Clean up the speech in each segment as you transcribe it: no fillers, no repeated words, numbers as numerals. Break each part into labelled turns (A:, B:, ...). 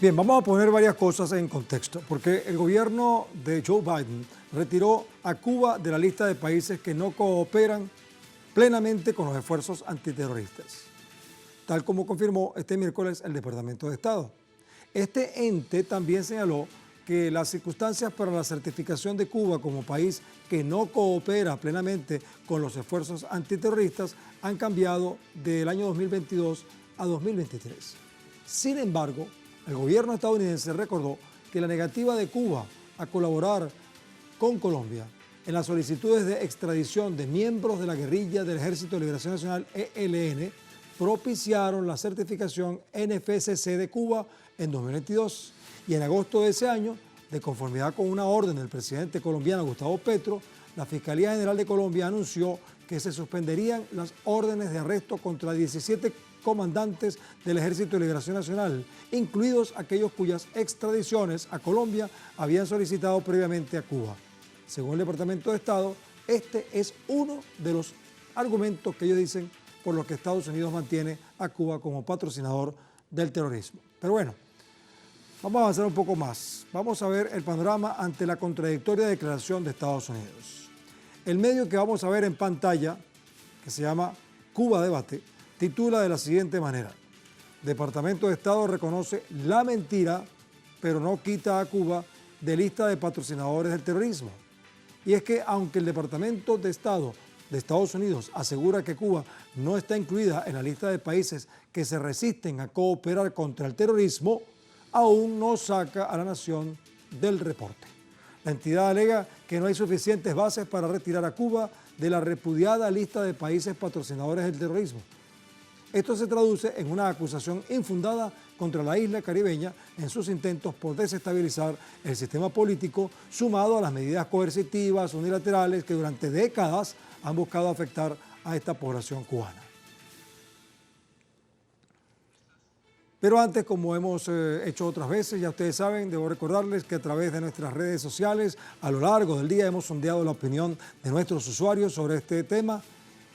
A: Bien, vamos a poner varias cosas en contexto, porque el gobierno de Joe Biden retiró a Cuba de la lista de países que no cooperan plenamente con los esfuerzos antiterroristas, tal como confirmó este miércoles el Departamento de Estado. Este ente también señaló que las circunstancias para la certificación de Cuba como país que no coopera plenamente con los esfuerzos antiterroristas han cambiado del año 2022 a 2023. Sin embargo, el gobierno estadounidense recordó que la negativa de Cuba a colaborar con Colombia en las solicitudes de extradición de miembros de la guerrilla del Ejército de Liberación Nacional, ELN, propiciaron la certificación NFCC de Cuba en 2022. Y en agosto de ese año, de conformidad con una orden del presidente colombiano Gustavo Petro, la Fiscalía General de Colombia anunció que se suspenderían las órdenes de arresto contra 17 comandantes del Ejército de Liberación Nacional, incluidos aquellos cuyas extradiciones a Colombia habían solicitado previamente a Cuba. Según el Departamento de Estado, este es uno de los argumentos que ellos dicen por los que Estados Unidos mantiene a Cuba como patrocinador del terrorismo. Pero bueno, vamos a avanzar un poco más. Vamos a ver el panorama ante la contradictoria declaración de Estados Unidos. El medio que vamos a ver en pantalla, que se llama Cuba Debate, titula de la siguiente manera: Departamento de Estado reconoce la mentira, pero no quita a Cuba de lista de patrocinadores del terrorismo. Y es que aunque el Departamento de Estado de Estados Unidos asegura que Cuba no está incluida en la lista de países que se resisten a cooperar contra el terrorismo, aún no saca a la nación del reporte. La entidad alega que no hay suficientes bases para retirar a Cuba de la repudiada lista de países patrocinadores del terrorismo. Esto se traduce en una acusación infundada contra la isla caribeña en sus intentos por desestabilizar el sistema político, sumado a las medidas coercitivas unilaterales que durante décadas han buscado afectar a esta población cubana. Pero antes, como hemos hecho otras veces, ya ustedes saben, debo recordarles que a través de nuestras redes sociales, a lo largo del día hemos sondeado la opinión de nuestros usuarios sobre este tema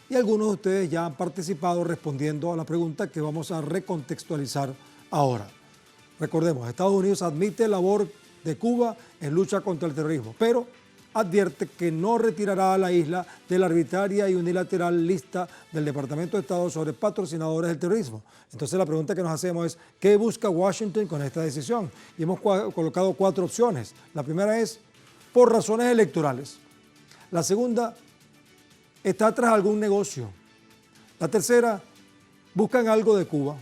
A: y algunos de ustedes ya han participado respondiendo a la pregunta que vamos a recontextualizar ahora. Recordemos, Estados Unidos admite la labor de Cuba en lucha contra el terrorismo, pero advierte que no retirará a la isla de la arbitraria y unilateral lista del Departamento de Estado sobre patrocinadores del terrorismo. Entonces la pregunta que nos hacemos es, ¿qué busca Washington con esta decisión? Y hemos colocado 4 opciones. La primera es por razones electorales. La segunda, está tras algún negocio. La tercera, buscan algo de Cuba.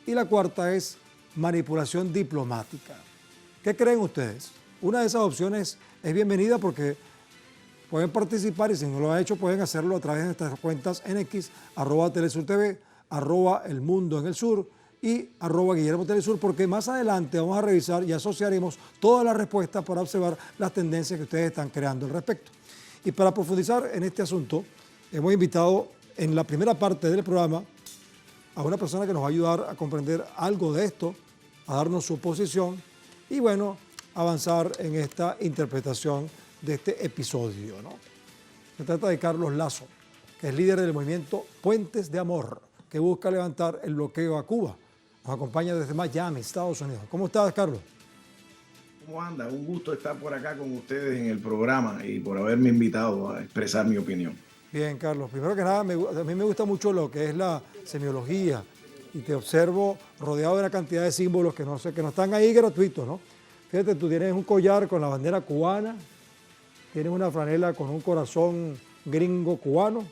A: Y la cuarta es manipulación diplomática. ¿Qué creen ustedes? Una de esas opciones es bienvenida porque pueden participar y si no lo han hecho pueden hacerlo a través de nuestras cuentas en X, @TelesurTV, @elmundoenelsur y @GuillermoTelesur, porque más adelante vamos a revisar y asociaremos todas las respuestas para observar las tendencias que ustedes están creando al respecto. Y para profundizar en este asunto, hemos invitado en la primera parte del programa a una persona que nos va a ayudar a comprender algo de esto, a darnos su posición y bueno, avanzar en esta interpretación de este episodio, ¿no? Se trata de Carlos Lazo, que es líder del movimiento Puentes de Amor, que busca levantar el bloqueo a Cuba. Nos acompaña desde Miami, Estados Unidos. ¿Cómo estás, Carlos?
B: ¿Cómo anda? Un gusto estar por acá con ustedes en el programa y por haberme invitado a expresar mi opinión.
A: Bien, Carlos. Primero que nada, a mí me gusta mucho lo que es la semiología y te observo rodeado de una cantidad de símbolos que no están ahí gratuitos, ¿no? Fíjate, tú tienes un collar con la bandera cubana, tienes una franela con un corazón gringo cubano.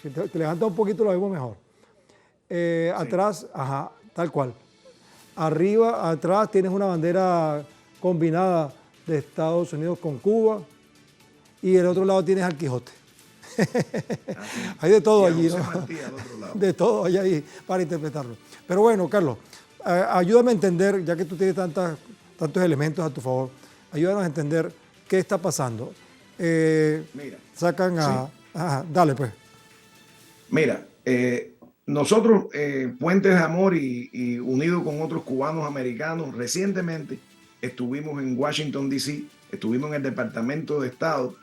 A: Si te levantas un poquito lo vemos mejor. Sí. Atrás, ajá, tal cual. Arriba, atrás tienes una bandera combinada de Estados Unidos con Cuba y el otro lado tienes al Quijote. Hay de todo allí, ¿no? De todo hay ahí para interpretarlo. Pero bueno, Carlos, ayúdame a entender, ya que tú tienes tantos elementos a tu favor, ayúdanos a entender qué está pasando.
B: Mira,
A: sacan a... Sí. Ajá, dale pues.
B: Mira, nosotros, Puentes de Amor y unidos con otros cubanos americanos, recientemente estuvimos en Washington, D.C., estuvimos en el Departamento de Estado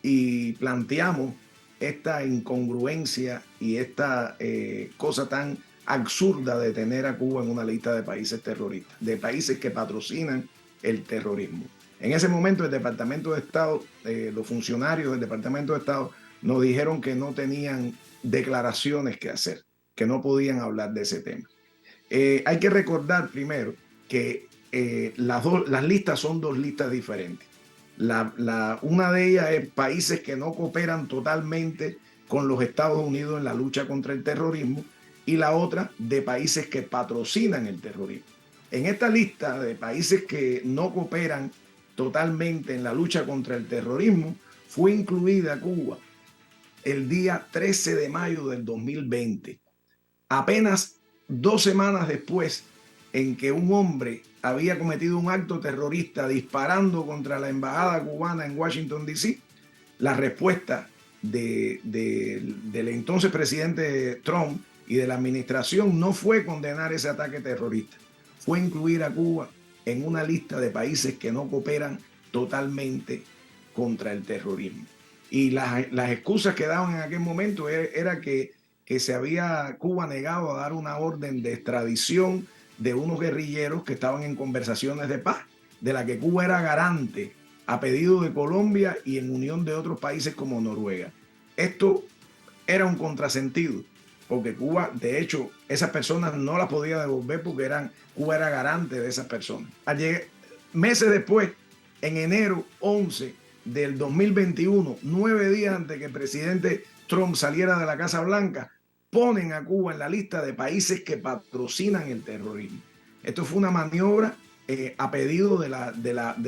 B: y planteamos esta incongruencia y esta cosa tan absurda de tener a Cuba en una lista de países terroristas, de países que patrocinan el terrorismo. En ese momento el Departamento de Estado, los funcionarios del Departamento de Estado nos dijeron que no tenían declaraciones que hacer, que no podían hablar de ese tema. Hay que recordar primero que las listas son dos listas diferentes. Una de ellas es países que no cooperan totalmente con los Estados Unidos en la lucha contra el terrorismo, y la otra de países que patrocinan el terrorismo. En esta lista de países que no cooperan totalmente en la lucha contra el terrorismo fue incluida Cuba el día 13 de mayo del 2020, apenas 2 semanas después en que un hombre había cometido un acto terrorista disparando contra la embajada cubana en Washington, D.C. La respuesta del entonces presidente Trump y de la administración no fue condenar ese ataque terrorista, fue incluir a Cuba en una lista de países que no cooperan totalmente contra el terrorismo. Y las excusas que daban en aquel momento era que se había Cuba negado a dar una orden de extradición de unos guerrilleros que estaban en conversaciones de paz, de la que Cuba era garante a pedido de Colombia y en unión de otros países como Noruega. Esto era un contrasentido, porque Cuba, de hecho, esas personas no las podía devolver porque Cuba era garante de esas personas. Meses después, en enero 11 del 2021, 9 días antes que el presidente Trump saliera de la Casa Blanca, ponen a Cuba en la lista de países que patrocinan el terrorismo. Esto fue una maniobra a pedido de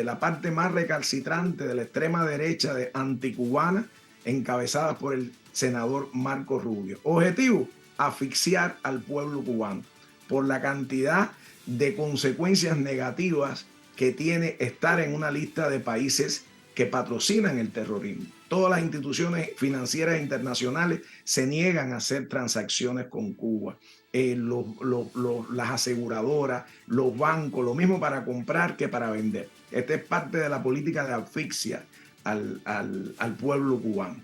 B: la parte más recalcitrante de la extrema derecha anticubana, encabezada por el senador Marco Rubio. Objetivo: asfixiar al pueblo cubano por la cantidad de consecuencias negativas que tiene estar en una lista de países que patrocinan el terrorismo. Todas las instituciones financieras internacionales se niegan a hacer transacciones con Cuba. Las aseguradoras, los bancos, lo mismo para comprar que para vender. Esta es parte de la política de asfixia al pueblo cubano.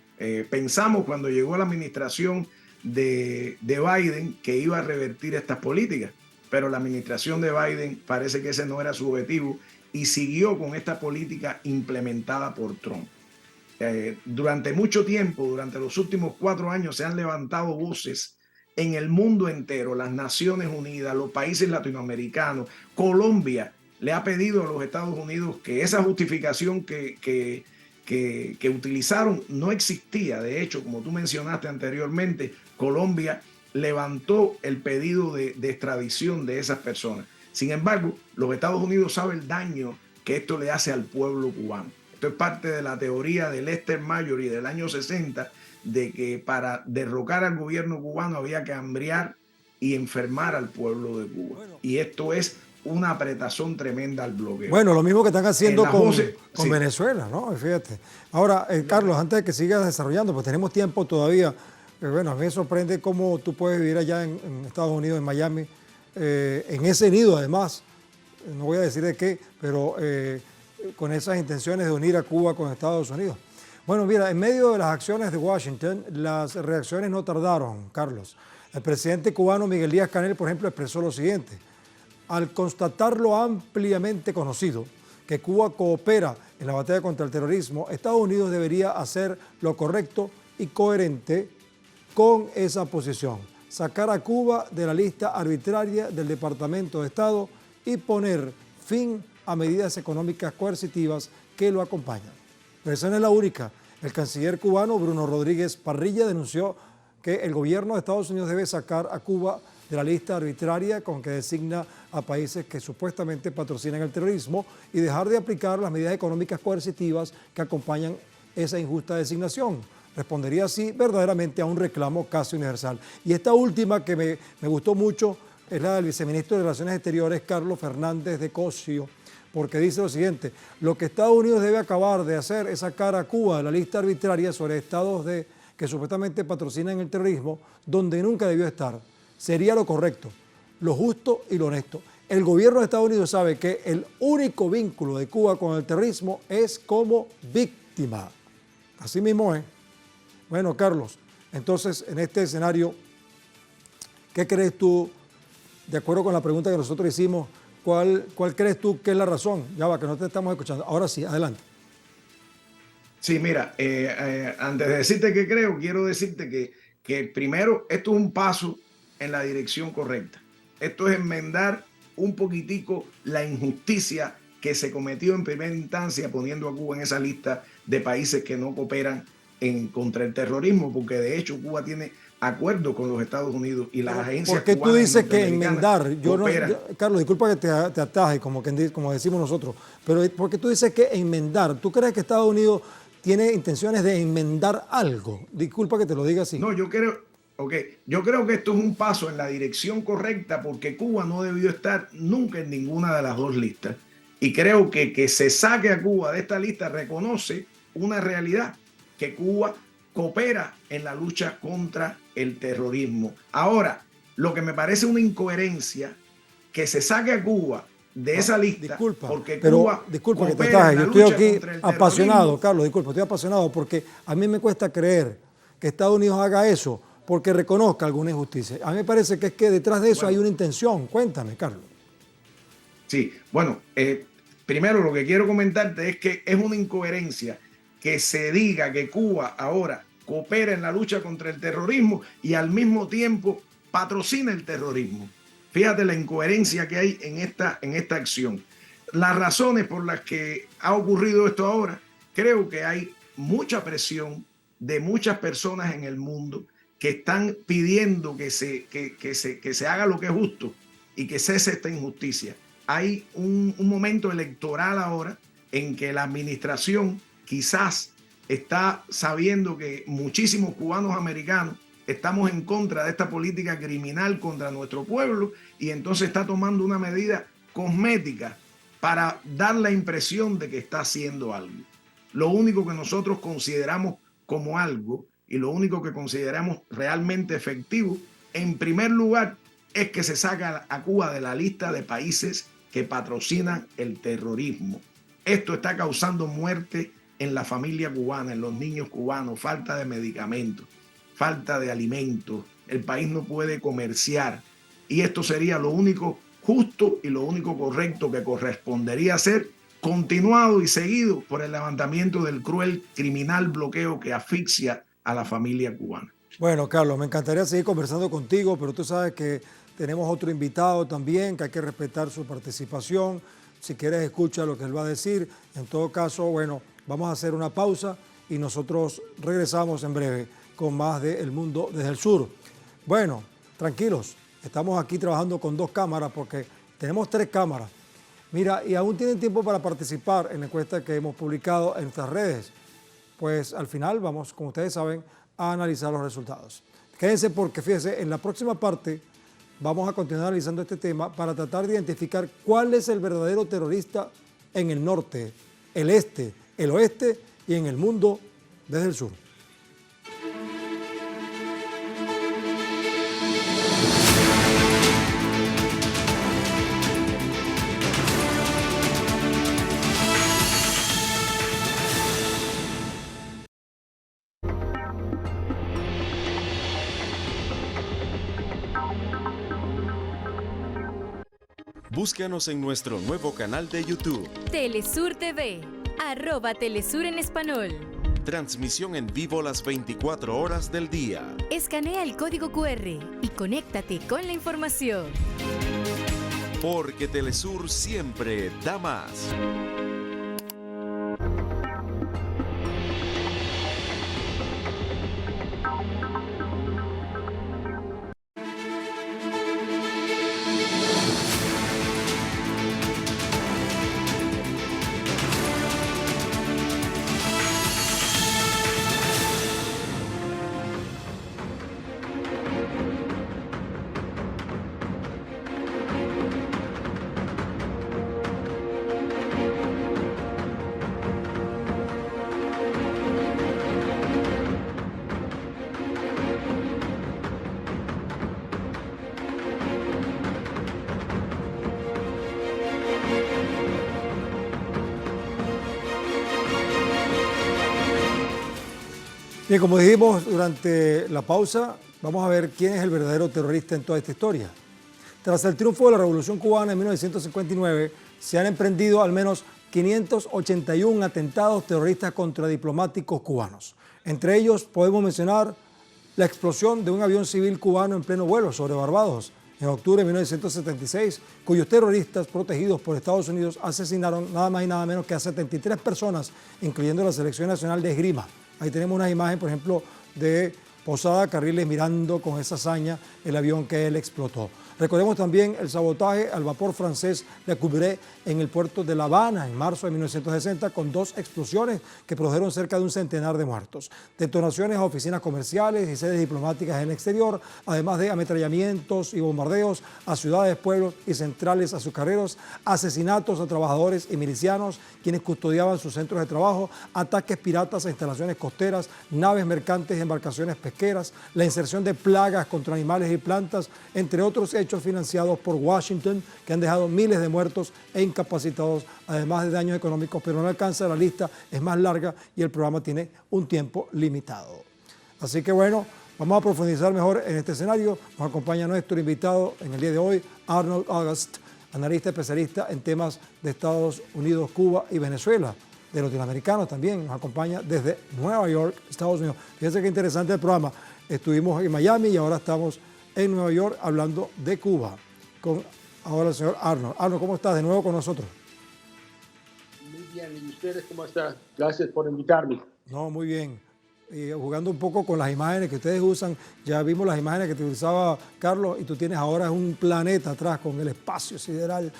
B: Pensamos cuando llegó la administración de Biden que iba a revertir estas políticas, pero la administración de Biden parece que ese no era su objetivo y siguió con esta política implementada por Trump. Durante mucho tiempo, durante los últimos 4 años, se han levantado voces en el mundo entero, las Naciones Unidas, los países latinoamericanos. Colombia le ha pedido a los Estados Unidos que esa justificación que utilizaron no existía. De hecho, como tú mencionaste anteriormente, Colombia levantó el pedido de extradición de esas personas. Sin embargo, los Estados Unidos saben el daño que esto le hace al pueblo cubano. Esto es parte de la teoría de Lester Marjorie del año 60, de que para derrocar al gobierno cubano había que hambriar y enfermar al pueblo de Cuba. Y esto es una apretazón tremenda al bloqueo.
A: Bueno, lo mismo que están haciendo con
B: sí.
A: Venezuela, ¿no? Fíjate. Ahora, Carlos, antes de que sigas desarrollando, pues tenemos tiempo todavía. Bueno, a mí me sorprende cómo tú puedes vivir allá en Estados Unidos, en Miami, en ese nido además, no voy a decir de qué, pero con esas intenciones de unir a Cuba con Estados Unidos. Bueno, mira, en medio de las acciones de Washington, las reacciones no tardaron, Carlos. El presidente cubano Miguel Díaz-Canel, por ejemplo, expresó lo siguiente: al constatar lo ampliamente conocido que Cuba coopera en la batalla contra el terrorismo, Estados Unidos debería hacer lo correcto y coherente con esa posición, sacar a Cuba de la lista arbitraria del Departamento de Estado y poner fin a medidas económicas coercitivas que lo acompañan. Pero esa no es la única. El canciller cubano Bruno Rodríguez Parrilla denunció que el gobierno de Estados Unidos debe sacar a Cuba de la lista arbitraria con que designa a países que supuestamente patrocinan el terrorismo y dejar de aplicar las medidas económicas coercitivas que acompañan esa injusta designación. Respondería así verdaderamente a un reclamo casi universal. Y esta última que me gustó mucho es la del viceministro de Relaciones Exteriores, Carlos Fernández de Cosio, porque dice lo siguiente: lo que Estados Unidos debe acabar de hacer es sacar a Cuba de la lista arbitraria sobre estados que supuestamente patrocinan el terrorismo, donde nunca debió estar. Sería lo correcto, lo justo y lo honesto. El gobierno de Estados Unidos sabe que el único vínculo de Cuba con el terrorismo es como víctima. Así mismo es. Bueno, Carlos, entonces en este escenario, ¿Qué crees tú, de acuerdo con la pregunta que nosotros hicimos, cuál crees tú que es la razón? Ya va, que no te estamos escuchando. Ahora sí, adelante.
B: Sí, mira, antes de decirte qué creo, quiero decirte que primero esto es un paso en la dirección correcta. Esto es enmendar un poquitico la injusticia que se cometió en primera instancia poniendo a Cuba en esa lista de países que no cooperan contra el terrorismo, porque de hecho Cuba tiene acuerdos con los Estados Unidos y las agencias
A: ¿Por qué tú
B: cubanas y
A: dices que
B: norteamericanas
A: enmendar?
B: cooperan.
A: Carlos, disculpa que te ataje, como decimos nosotros, pero ¿por qué tú dices que enmendar? ¿Tú crees que Estados Unidos tiene intenciones de enmendar algo? Disculpa que te lo diga así.
B: No, yo creo que esto es un paso en la dirección correcta porque Cuba no debió estar nunca en ninguna de las dos listas. Y creo que se saque a Cuba de esta lista reconoce una realidad, que Cuba coopera en la lucha contra el terrorismo. Ahora, lo que me parece una incoherencia, que se saque a Cuba de esa lista, porque Cuba
A: disculpa que te ataje, yo estoy aquí apasionado, Carlos, disculpa, estoy apasionado porque a mí me cuesta creer que Estados Unidos haga eso porque reconozca alguna injusticia. A mí me parece que es que detrás de eso hay una intención. Cuéntame, Carlos.
B: Sí, bueno, primero lo que quiero comentarte es que es una incoherencia que se diga que Cuba ahora coopera en la lucha contra el terrorismo y al mismo tiempo patrocina el terrorismo. Fíjate la incoherencia que hay en esta acción. Las razones por las que ha ocurrido esto ahora, creo que hay mucha presión de muchas personas en el mundo que están pidiendo que se haga lo que es justo y que cese esta injusticia. Hay un momento electoral ahora en que la administración quizás está sabiendo que muchísimos cubanos americanos estamos en contra de esta política criminal contra nuestro pueblo y entonces está tomando una medida cosmética para dar la impresión de que está haciendo algo. Lo único que nosotros consideramos como algo y lo único que consideramos realmente efectivo, en primer lugar, es que se saca a Cuba de la lista de países que patrocinan el terrorismo. Esto está causando muerte en la familia cubana, en los niños cubanos, falta de medicamentos, falta de alimentos, el país no puede comerciar y esto sería lo único justo y lo único correcto que correspondería hacer, continuado y seguido por el levantamiento del cruel criminal bloqueo que asfixia a la familia cubana.
A: Bueno, Carlos, me encantaría seguir conversando contigo, pero tú sabes que tenemos otro invitado también, que hay que respetar su participación. Si quieres, escucha lo que él va a decir. En todo caso, bueno, vamos a hacer una pausa y nosotros regresamos en breve con más de El Mundo desde el Sur. Bueno, tranquilos, estamos aquí trabajando con 2 cámaras porque tenemos 3 cámaras. Mira, y aún tienen tiempo para participar en la encuesta que hemos publicado en nuestras redes. Pues al final vamos, como ustedes saben, a analizar los resultados. Quédense porque, fíjense, en la próxima parte vamos a continuar analizando este tema para tratar de identificar cuál es el verdadero terrorista en el norte, el este, el oeste y en el mundo desde el sur.
C: Búscanos en nuestro nuevo canal de YouTube.
D: Telesur TV, @Telesur en español.
C: Transmisión en vivo las 24 horas del día.
D: Escanea el código QR y conéctate con la información.
C: Porque Telesur siempre da más.
A: Bien, como dijimos durante la pausa, vamos a ver quién es el verdadero terrorista en toda esta historia. Tras el triunfo de la Revolución Cubana en 1959, se han emprendido al menos 581 atentados terroristas contra diplomáticos cubanos. Entre ellos podemos mencionar la explosión de un avión civil cubano en pleno vuelo sobre Barbados en octubre de 1976, cuyos terroristas protegidos por Estados Unidos asesinaron nada más y nada menos que a 73 personas, incluyendo la Selección Nacional de Esgrima. Ahí tenemos una imagen, por ejemplo, de Posada Carriles mirando con esa hazaña el avión que él explotó. Recordemos también el sabotaje al vapor francés Le Couvreur en el puerto de La Habana en marzo de 1960 con 2 explosiones que produjeron cerca de un centenar de muertos. Detonaciones a oficinas comerciales y sedes diplomáticas en el exterior, además de ametrallamientos y bombardeos a ciudades, pueblos y centrales azucareros, asesinatos a trabajadores y milicianos quienes custodiaban sus centros de trabajo, ataques piratas a instalaciones costeras, naves mercantes y embarcaciones pesqueras, la inserción de plagas contra animales y plantas, entre otros hechos financiados por Washington que han dejado miles de muertos e incapacitados, además de daños económicos, pero no alcanza, la lista es más larga y el programa tiene un tiempo limitado. Así que bueno, vamos a profundizar mejor en este escenario. Nos acompaña nuestro invitado en el día de hoy, Arnold August, analista especialista en temas de Estados Unidos, Cuba y Venezuela, de latinoamericanos también. Nos acompaña desde Nueva York, Estados Unidos. Fíjense qué interesante el programa. Estuvimos en Miami y ahora estamos en Nueva York hablando de Cuba con ahora el señor Arnold. Arnold, ¿cómo estás de nuevo con nosotros?
E: Muy bien, ¿y ustedes cómo están? Gracias por invitarme.
A: No, muy bien. Jugando un poco con las imágenes que ustedes usan, ya vimos las imágenes que te utilizaba Carlos y tú tienes ahora un planeta atrás con el espacio sideral,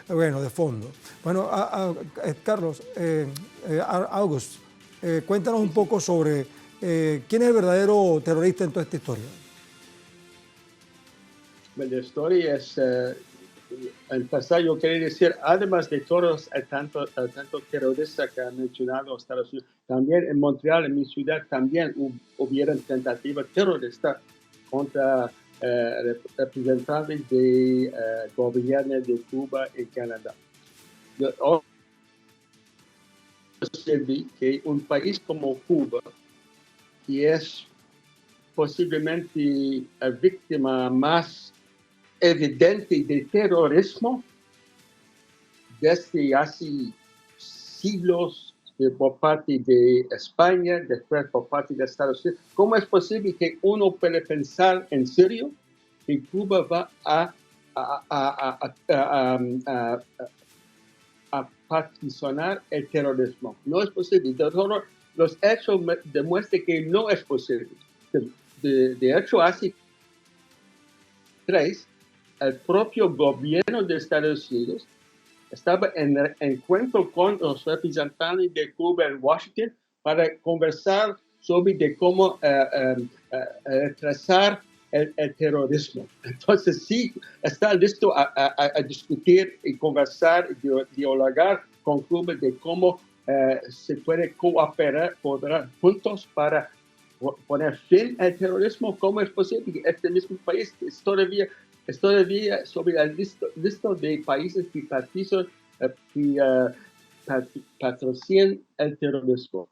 A: bueno, de fondo. Bueno, Carlos, August, cuéntanos un poco sobre quién es el verdadero terrorista en toda esta historia.
E: La historia es, empezar, yo quería decir, además de todos tanto terroristas que han mencionado Estados Unidos, también en Montreal, en mi ciudad, también hubieron tentativas terroristas contra representantes del gobierno de Cuba y Canadá. Que un país como Cuba, que es posiblemente la víctima más evidente de terrorismo desde hace siglos por parte de España, después por parte de Estados Unidos. ¿Cómo es posible que uno puede pensar en serio que Cuba va a particionar el terrorismo? No es posible. Los hechos demuestran que no es posible. De hecho, hace 3, el propio gobierno de Estados Unidos estaba en encuentro con los representantes de Cuba en Washington para conversar sobre cómo retrasar el terrorismo. Entonces sí, está listo a discutir y conversar y dialogar con Cuba de cómo se puede cooperar juntos para poner fin al terrorismo. ¿Cómo es posible que este mismo país es todavía sobre el listo de países que patrocinan el terrorismo?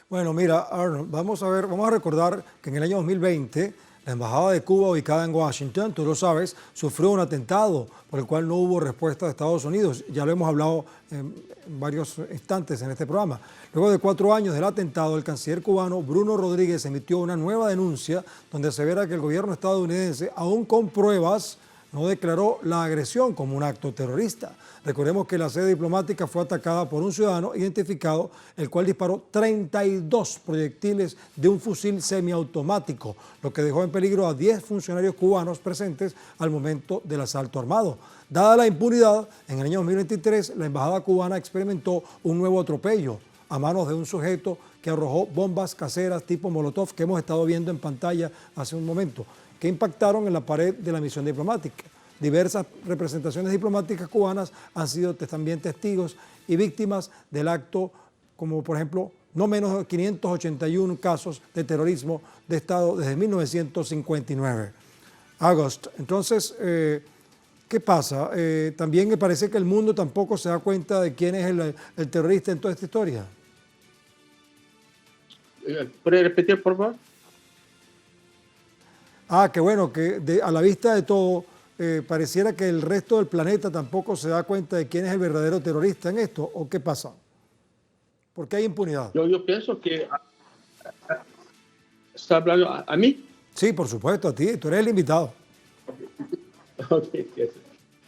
A: Bueno, mira, Arnold, vamos a recordar que en el año 2020 la Embajada de Cuba ubicada en Washington, tú lo sabes, sufrió un atentado por el cual no hubo respuesta de Estados Unidos. Ya lo hemos hablado en varios instantes en este programa. Luego de 4 años del atentado, el canciller cubano Bruno Rodríguez emitió una nueva denuncia donde asevera que el gobierno estadounidense, aún con pruebas, no declaró la agresión como un acto terrorista. Recordemos que la sede diplomática fue atacada por un ciudadano identificado, el cual disparó 32 proyectiles de un fusil semiautomático, lo que dejó en peligro a 10 funcionarios cubanos presentes al momento del asalto armado. Dada la impunidad, en el año 2023 la embajada cubana experimentó un nuevo atropello a manos de un sujeto que arrojó bombas caseras tipo Molotov que hemos estado viendo en pantalla hace un momento, que impactaron en la pared de la misión diplomática. Diversas representaciones diplomáticas cubanas han sido también testigos y víctimas del acto, como por ejemplo, no menos de 581 casos de terrorismo de Estado desde 1959. August, entonces, ¿qué pasa? También me parece que el mundo tampoco se da cuenta de quién es el terrorista en toda esta historia.
E: ¿Puede repetir, por favor?
A: Ah, que bueno, que a la vista de todo, pareciera que el resto del planeta tampoco se da cuenta de quién es el verdadero terrorista en esto, ¿o qué pasa? ¿Por qué hay impunidad?
E: Yo pienso que está hablando a mí.
A: Sí, por supuesto, a ti, tú eres el invitado.
E: Okay, yes.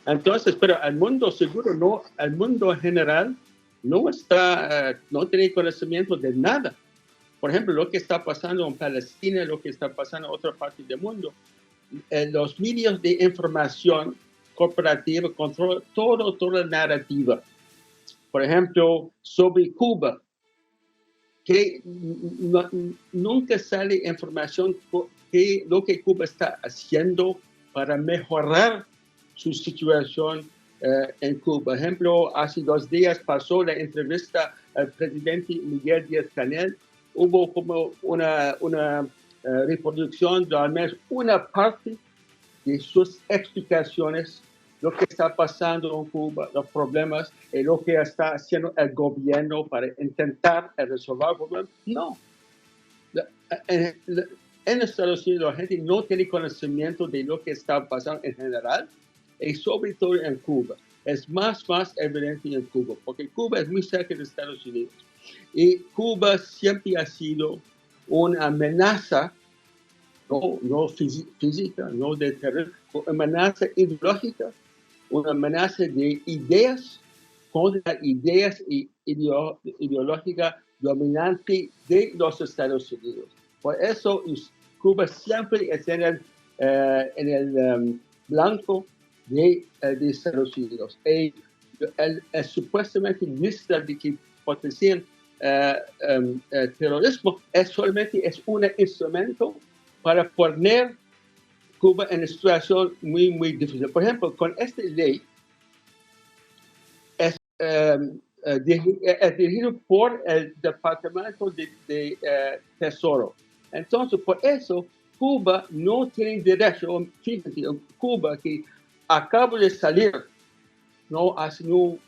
E: Entonces, pero el mundo seguro no, el mundo en general no está, no tiene conocimiento de nada. Por ejemplo, lo que está pasando en Palestina, lo que está pasando en otra parte del mundo, los medios de información corporativa controlan toda la narrativa. Por ejemplo, sobre Cuba, que nunca sale información de lo que Cuba está haciendo para mejorar su situación en Cuba. Por ejemplo, hace 2 días pasó la entrevista al presidente Miguel Díaz-Canel. Hubo como una reproducción de al menos una parte de sus explicaciones, lo que está pasando en Cuba, los problemas, y lo que está haciendo el gobierno para intentar resolver el problema. No. En Estados Unidos la gente no tiene conocimiento de lo que está pasando en general, y sobre todo en Cuba. Es más evidente en Cuba, porque Cuba es muy cerca de Estados Unidos. Y Cuba siempre ha sido una amenaza, no física, no de terror, una amenaza ideológica, una amenaza de ideas contra ideas ideológicas dominantes de los Estados Unidos. Por eso Cuba siempre es en el blanco de Estados Unidos. Y supuestamente lista de que potencian terrorismo solamente es un instrumento para poner Cuba en una situación muy difícil. Por ejemplo, con esta ley es dirigido por el Departamento de Tesoro. Entonces, por eso, Cuba no tiene derecho, fíjense, Cuba que acaba de salir, no hace un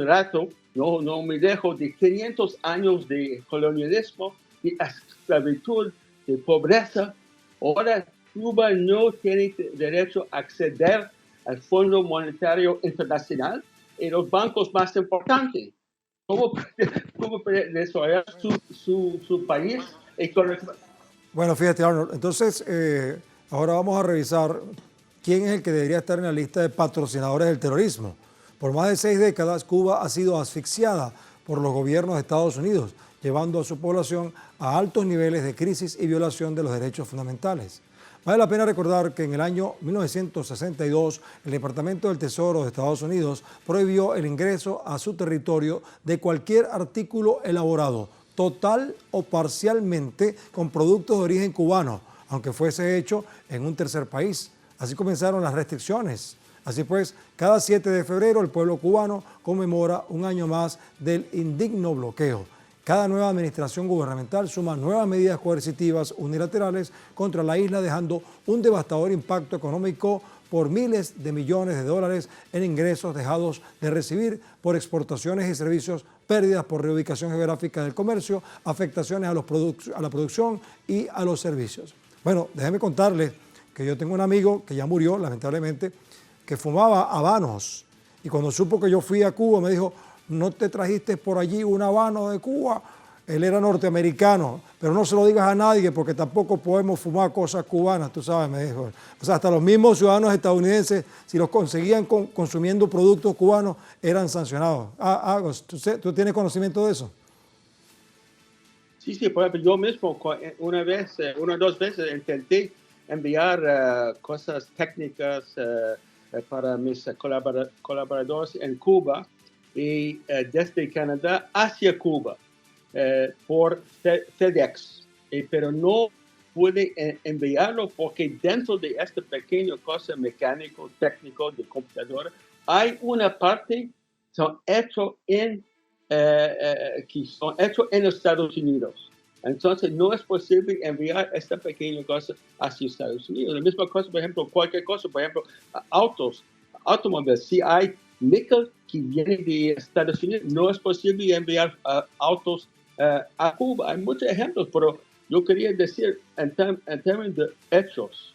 E: rato, no me dejo, de 500 años de colonialismo, de esclavitud, de pobreza. Ahora Cuba no tiene derecho a acceder al Fondo Monetario Internacional y los bancos más importantes. ¿Cómo puede desarrollar su país?
A: Bueno, fíjate, Arnold, entonces ahora vamos a revisar quién es el que debería estar en la lista de patrocinadores del terrorismo. Por más de 6 décadas, Cuba ha sido asfixiada por los gobiernos de Estados Unidos, llevando a su población a altos niveles de crisis y violación de los derechos fundamentales. Vale la pena recordar que en el año 1962 el Departamento del Tesoro de Estados Unidos prohibió el ingreso a su territorio de cualquier artículo elaborado, total o parcialmente, con productos de origen cubano, aunque fuese hecho en un tercer país. Así comenzaron las restricciones. Así pues, cada 7 de febrero el pueblo cubano conmemora un año más del indigno bloqueo. Cada nueva administración gubernamental suma nuevas medidas coercitivas unilaterales contra la isla, dejando un devastador impacto económico por miles de millones de dólares en ingresos dejados de recibir por exportaciones y servicios, pérdidas por reubicación geográfica del comercio, afectaciones a la producción y a los servicios. Bueno, déjenme contarles que yo tengo un amigo que ya murió, lamentablemente, que fumaba habanos, y cuando supo que yo fui a Cuba me dijo: ¿no te trajiste por allí un habano de Cuba? Él era norteamericano, pero no se lo digas a nadie porque tampoco podemos fumar cosas cubanas, tú sabes, me dijo. O sea, hasta los mismos ciudadanos estadounidenses, si los conseguían consumiendo productos cubanos, eran sancionados. Agos, ¿tú tienes conocimiento de eso?
E: Sí, por ejemplo, yo mismo una o 2 veces intenté enviar cosas técnicas para mis colaboradores en Cuba y desde Canadá hacia Cuba por FedEx, pero no pude enviarlo porque dentro de esta pequeña cosa mecánico, técnico de computadora, hay una parte que son hechos en Estados Unidos. Entonces, no es posible enviar esta pequeña cosa hacia Estados Unidos. La misma cosa, por ejemplo, cualquier cosa, por ejemplo, automóviles. Si hay níquel que viene de Estados Unidos, no es posible enviar autos a Cuba. Hay muchos ejemplos, pero yo quería decir en términos de hechos,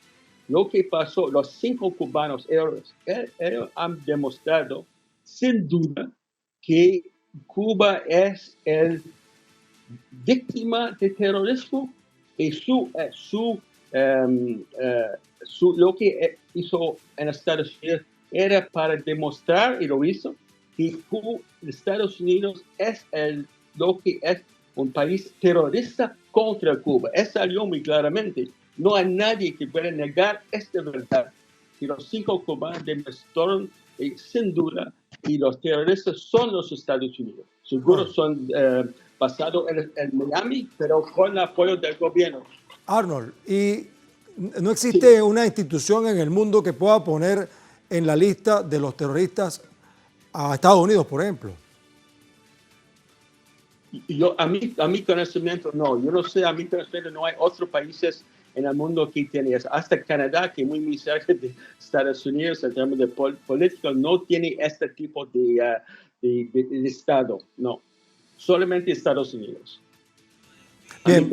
E: lo que pasó, los 5 cubanos, ellos han demostrado sin duda que Cuba es el víctima de terrorismo y lo que hizo en Estados Unidos era para demostrar, y lo hizo, que Estados Unidos es lo que es un país terrorista contra Cuba. Eso salió muy claramente. No hay nadie que pueda negar esta verdad. Y los 5 cubanos demostraron, sin duda, y los terroristas son los Estados Unidos. Seguro son basados en Miami, pero con el apoyo del gobierno.
A: Arnold, ¿y no existe una institución en el mundo que pueda poner en la lista de los terroristas a Estados Unidos, por ejemplo?
E: A mi conocimiento no. Yo no sé, a mi conocimiento no hay otros países en el mundo que tiene eso. Hasta Canadá, que es muy cerca de Estados Unidos en términos de política, no tiene este tipo de Estado. No, solamente Estados Unidos.
A: Bien,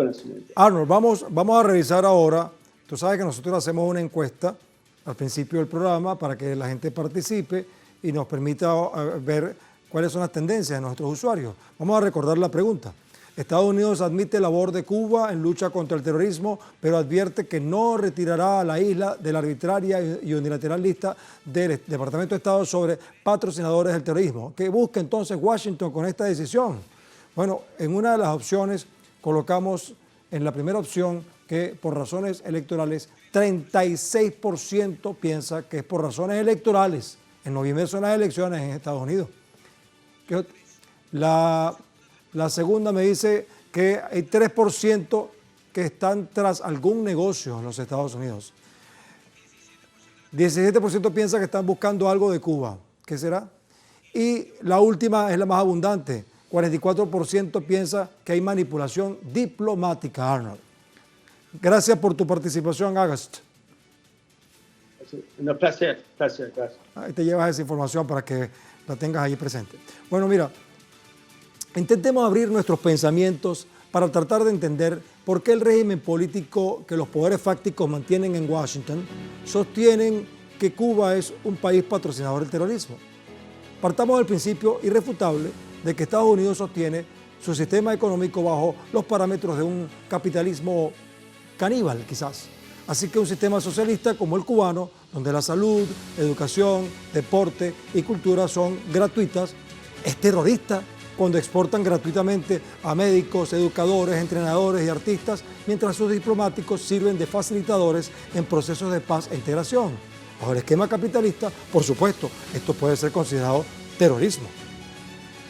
A: Arnold, vamos a revisar ahora. Tú sabes que nosotros hacemos una encuesta al principio del programa para que la gente participe y nos permita ver cuáles son las tendencias de nuestros usuarios. Vamos a recordar la pregunta. Estados Unidos admite labor de Cuba en lucha contra el terrorismo, pero advierte que no retirará a la isla de la arbitraria y unilateral lista del Departamento de Estado sobre patrocinadores del terrorismo. ¿Qué busca entonces Washington con esta decisión? Bueno, en una de las opciones colocamos en la primera opción que por razones electorales, 36% piensa que es por razones electorales. En noviembre son las elecciones en Estados Unidos. La segunda me dice que hay 3% que están tras algún negocio en los Estados Unidos. 17% piensa que están buscando algo de Cuba. ¿Qué será? Y la última es la más abundante. 44% piensa que hay manipulación diplomática, Arnold. Gracias por tu participación, August.
E: Un placer, gracias.
A: Ahí te llevas esa información para que la tengas ahí presente. Bueno, mira, intentemos abrir nuestros pensamientos para tratar de entender por qué el régimen político que los poderes fácticos mantienen en Washington sostienen que Cuba es un país patrocinador del terrorismo. Partamos del principio irrefutable de que Estados Unidos sostiene su sistema económico bajo los parámetros de un capitalismo caníbal, quizás. Así que un sistema socialista como el cubano, donde la salud, educación, deporte y cultura son gratuitas, es terrorista cuando exportan gratuitamente a médicos, educadores, entrenadores y artistas, mientras sus diplomáticos sirven de facilitadores en procesos de paz e integración. Bajo el esquema capitalista, por supuesto, esto puede ser considerado terrorismo.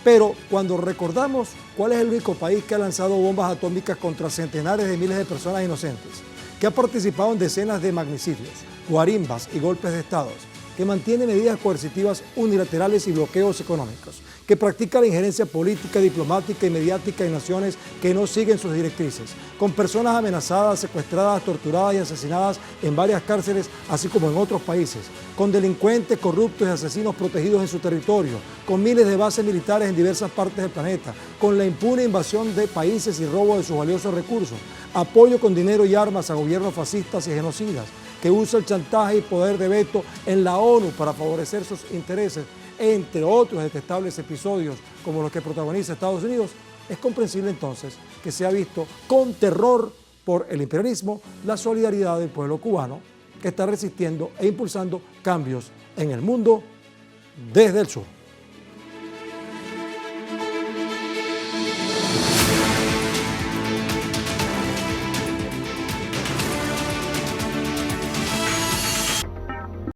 A: Pero cuando recordamos cuál es el único país que ha lanzado bombas atómicas contra centenares de miles de personas inocentes, que ha participado en decenas de magnicidios, guarimbas y golpes de Estado, que mantiene medidas coercitivas unilaterales y bloqueos económicos, que practica la injerencia política, diplomática y mediática en naciones que no siguen sus directrices, con personas amenazadas, secuestradas, torturadas y asesinadas en varias cárceles, así como en otros países, con delincuentes, corruptos y asesinos protegidos en su territorio, con miles de bases militares en diversas partes del planeta, con la impune invasión de países y robo de sus valiosos recursos, apoyo con dinero y armas a gobiernos fascistas y genocidas, que usa el chantaje y poder de veto en la ONU para favorecer sus intereses, entre otros detestables episodios como los que protagoniza Estados Unidos, es comprensible entonces que se ha visto con terror por el imperialismo la solidaridad del pueblo cubano que está resistiendo e impulsando cambios en el mundo desde el sur.